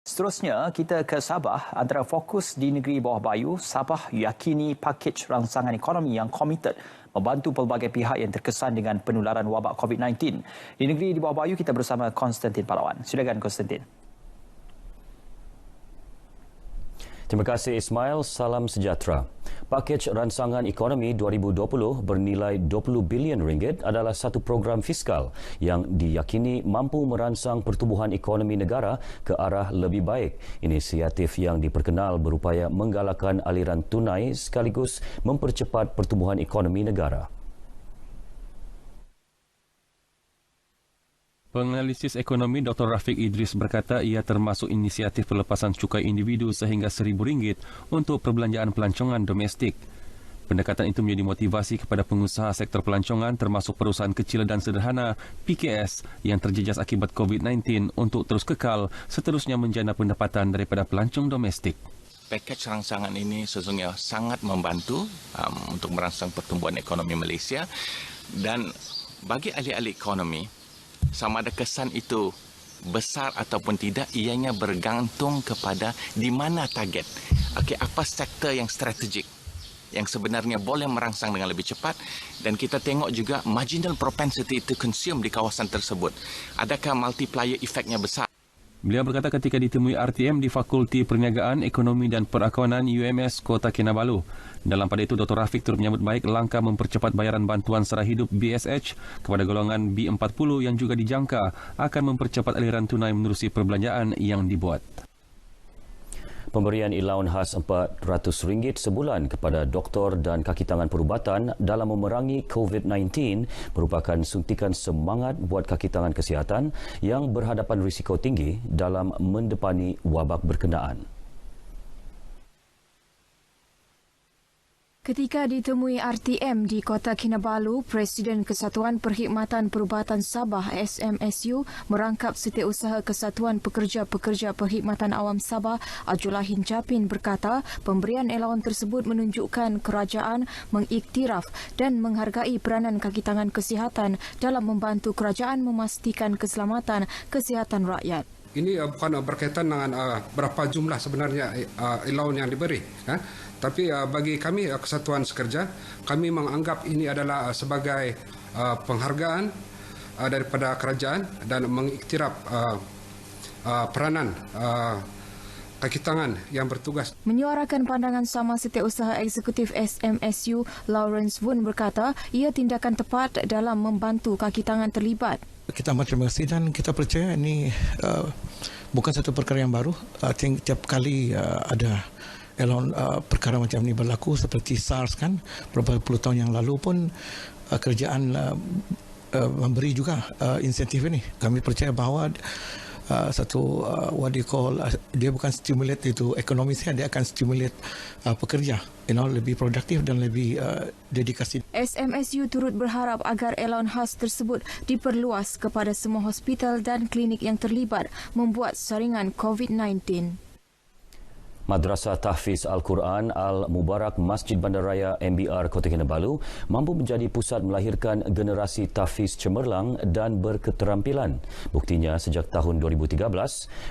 Seterusnya, kita ke Sabah. Antara fokus di negeri bawah bayu, Sabah yakini pakej rangsangan ekonomi yang komited membantu pelbagai pihak yang terkesan dengan penularan wabak COVID-19. Di negeri di bawah bayu, kita bersama Konstantin Palawan. Silakan, Konstantin. Terima kasih Ismail, salam sejahtera. Pakej Ransangan Ekonomi 2020 bernilai 20 bilion ringgit adalah satu program fiskal yang diyakini mampu merangsang pertumbuhan ekonomi negara ke arah lebih baik. Inisiatif yang diperkenal berupaya menggalakkan aliran tunai sekaligus mempercepat pertumbuhan ekonomi negara. Penganalisis ekonomi Dr. Rafiq Idris berkata ia termasuk inisiatif pelepasan cukai individu sehingga RM1,000 untuk perbelanjaan pelancongan domestik. Pendekatan itu menjadi motivasi kepada pengusaha sektor pelancongan termasuk perusahaan kecil dan sederhana PKS yang terjejas akibat COVID-19 untuk terus kekal seterusnya menjana pendapatan daripada pelancong domestik. Pakej rangsangan ini sesungguhnya sangat membantu untuk merangsang pertumbuhan ekonomi Malaysia dan bagi ahli-ahli ekonomi, sama ada kesan itu besar ataupun tidak, ianya bergantung kepada di mana target. Apa sektor yang strategik yang sebenarnya boleh merangsang dengan lebih cepat, dan kita tengok juga marginal propensity to consume di kawasan tersebut. Adakah multiplier efeknya besar? Beliau berkata ketika ditemui RTM di Fakulti Perniagaan, Ekonomi dan Perakuanan UMS Kota Kinabalu. Dalam pada itu, Dr. Rafiq turut menyambut baik langkah mempercepat bayaran bantuan sara hidup BSH kepada golongan B40 yang juga dijangka akan mempercepat aliran tunai menerusi perbelanjaan yang dibuat. Pemberian ilaun khas RM400 sebulan kepada doktor dan kaki tangan perubatan dalam memerangi COVID-19 merupakan suntikan semangat buat kaki tangan kesihatan yang berhadapan risiko tinggi dalam mendepani wabak berkenaan. Ketika ditemui RTM di Kota Kinabalu, Presiden Kesatuan Perkhidmatan Perubatan Sabah SMSU merangkap Setiausaha Kesatuan Pekerja-Pekerja Perkhidmatan Awam Sabah Ajulahin Japin berkata pemberian elawan tersebut menunjukkan kerajaan mengiktiraf dan menghargai peranan kaki tangan kesihatan dalam membantu kerajaan memastikan keselamatan kesihatan rakyat. Ini bukan berkaitan dengan berapa jumlah sebenarnya elawan yang diberi. Tapi bagi kami Kesatuan Sekerja, kami menganggap ini adalah sebagai penghargaan daripada kerajaan dan mengiktiraf peranan kaki tangan yang bertugas. Menyuarakan pandangan sama Setiausaha Eksekutif SMSU, Lawrence Woon berkata ia tindakan tepat dalam membantu kaki tangan terlibat. Kita amat terima kasih dan kita percaya ini bukan satu perkara yang baru. Tiap kali ada perkara macam ini berlaku seperti SARS kan, beberapa puluh tahun yang lalu pun kerajaan memberi juga insentif ini. Kami percaya bahawa satu what do you call dia bukan stimulate itu ekonomi saja, dia akan stimulate pekerja lebih produktif dan lebih dedikasi. SMSU turut berharap agar elawan khas tersebut diperluas kepada semua hospital dan klinik yang terlibat membuat saringan COVID-19. Madrasah Tahfiz Al-Quran Al-Mubarak Masjid Bandaraya MBR Kota Kinabalu mampu menjadi pusat melahirkan generasi tahfiz cemerlang dan berketerampilan. Buktinya sejak tahun 2013,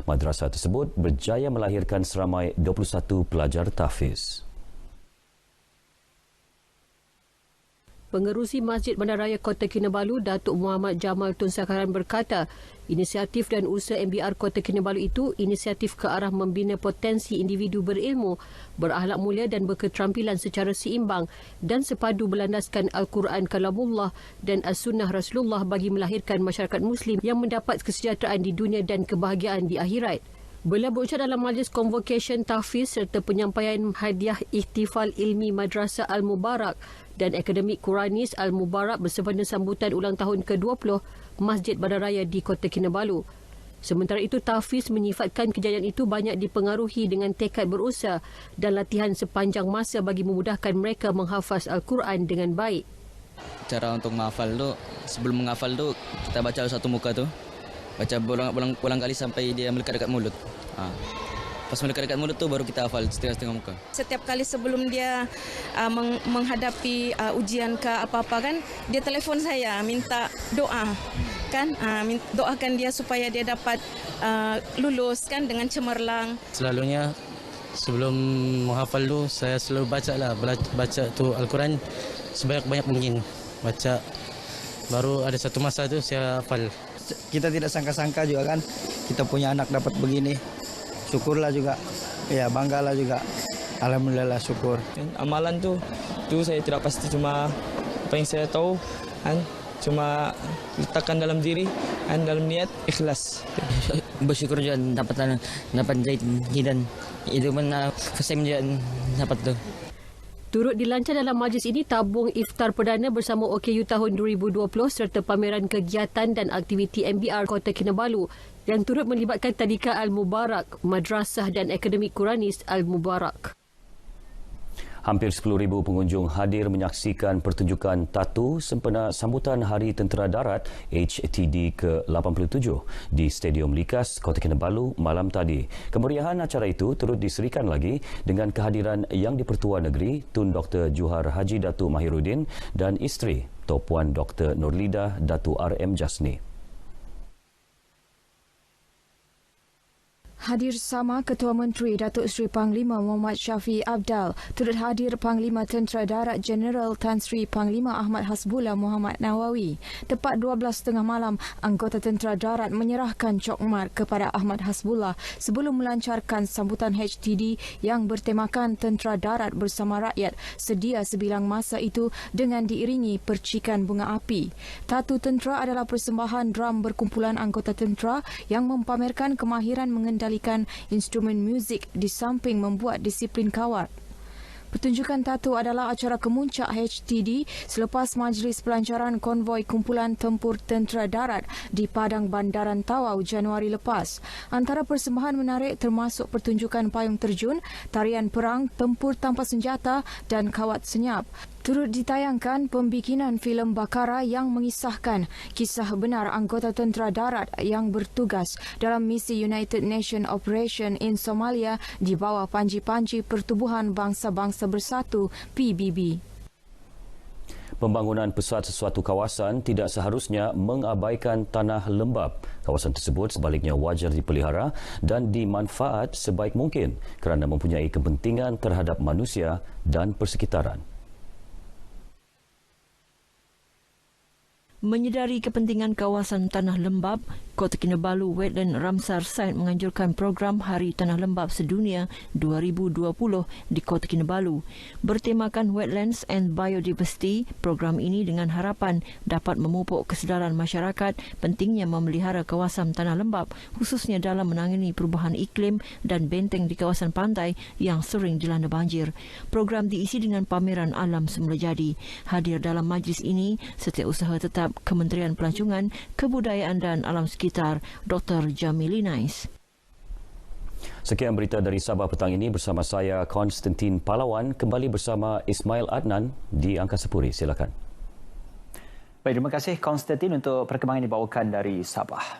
madrasah tersebut berjaya melahirkan seramai 21 pelajar tahfiz. Pengerusi Masjid Bandaraya Kota Kinabalu, Datuk Muhammad Jamal Tun Sakaran berkata, inisiatif dan usaha MBR Kota Kinabalu itu inisiatif ke arah membina potensi individu berilmu, berakhlak mulia dan berketerampilan secara seimbang dan sepadu berlandaskan Al-Quran Kalamullah dan As-Sunnah Rasulullah bagi melahirkan masyarakat Muslim yang mendapat kesejahteraan di dunia dan kebahagiaan di akhirat. Beliau berucap dalam majlis convocation tahfiz serta penyampaian hadiah ihtifal ilmi Madrasah Al-Mubarak dan Akademik Quranis Al-Mubarak bersempena sambutan ulang tahun ke-20 Masjid Bandaraya di Kota Kinabalu. Sementara itu, tahfiz menyifatkan kejayaan itu banyak dipengaruhi dengan tekad berusaha dan latihan sepanjang masa bagi memudahkan mereka menghafaz Al-Quran dengan baik. Cara untuk menghafal tu, sebelum menghafal tu, kita baca satu muka tu. Baca berulang kali sampai dia melekat dekat mulut. Pas melekat dekat mulut tu baru kita hafal setengah-setengah muka. Setiap kali sebelum dia menghadapi ujian ke apa-apa kan, dia telefon saya minta doa. kan, doakan dia supaya dia dapat lulus kan dengan cemerlang. Selalunya sebelum menghafal tu saya selalu baca tu Al-Quran sebanyak-banyak mungkin. Baca baru ada satu masa tu saya hafal. Kita tidak sangka-sangka juga kan kita punya anak dapat begini. Syukurlah juga. Ya, banggalah juga. Alhamdulillah, syukur. Amalan tu saya tidak pasti, cuma apa yang saya tahu kan cuma letakkan dalam diri dan dalam niat ikhlas. Bersyukur juga dapat jahitan. Itu pun first time juga dapat tu. Turut dilancar dalam majlis ini tabung iftar perdana bersama OKU tahun 2020 serta pameran kegiatan dan aktiviti MBR Kota Kinabalu yang turut melibatkan Tadika Al-Mubarak, Madrasah dan Akademik Quranis Al-Mubarak. Hampir 10,000 pengunjung hadir menyaksikan pertunjukan tatu sempena sambutan Hari Tentera Darat HTD ke-87 di Stadium Likas, Kota Kinabalu malam tadi. Kemeriahan acara itu turut diserikan lagi dengan kehadiran Yang di-Pertua Negeri Tun Dr. Juhar Haji Datuk Mahiruddin dan isteri Tok Puan Dr. Nurlidah Datuk RM Jasni. Hadir sama Ketua Menteri Datuk Seri Panglima Muhammad Shafie Apdal, turut hadir Panglima Tentera Darat Jeneral Tan Sri Panglima Ahmad Hasbullah Muhammad Nawawi. Tepat 12:30 malam, anggota Tentera Darat menyerahkan cokmat kepada Ahmad Hasbullah sebelum melancarkan sambutan HTD yang bertemakan Tentera Darat bersama rakyat sedia sebilang masa itu dengan diiringi percikan bunga api. Tatu tentera adalah persembahan drum berkumpulan anggota tentera yang mempamerkan kemahiran mengendalikan instrumen muzik di samping membuat disiplin kawat. Pertunjukan tatu adalah acara kemuncak HTD selepas majlis pelancaran konvoi kumpulan tempur Tentera Darat di Padang Bandaran Tawau Januari lepas. Antara persembahan menarik termasuk pertunjukan payung terjun, tarian perang, tempur tanpa senjata dan kawat senyap. Turut ditayangkan pembikinan filem Bakara yang mengisahkan kisah benar anggota Tentera Darat yang bertugas dalam misi United Nations Operation in Somalia di bawah panji-panji Pertubuhan Bangsa-Bangsa Bersatu PBB. Pembangunan pesat sesuatu kawasan tidak seharusnya mengabaikan tanah lembap. Kawasan tersebut sebaliknya wajar dipelihara dan dimanfaat sebaik mungkin kerana mempunyai kepentingan terhadap manusia dan persekitaran. Menyedari kepentingan kawasan tanah lembap, Kota Kinabalu Wetland Ramsar Site menganjurkan program Hari Tanah Lembap Sedunia 2020 di Kota Kinabalu. Bertemakan Wetlands and Biodiversity, program ini dengan harapan dapat memupuk kesedaran masyarakat pentingnya memelihara kawasan tanah lembap khususnya dalam menangani perubahan iklim dan benteng di kawasan pantai yang sering dilanda banjir. Program diisi dengan pameran alam semula jadi. Hadir dalam majlis ini Setiausaha Tetap Kementerian Pelancongan, Kebudayaan dan Alam Sekitar Dr. Jamili Nais. Sekian berita dari Sabah petang ini bersama saya Konstantin Palawan, kembali bersama Ismail Adnan di Angkasa Puri. Silakan. Baik, terima kasih Konstantin untuk perkembangan yang dibawakan dari Sabah.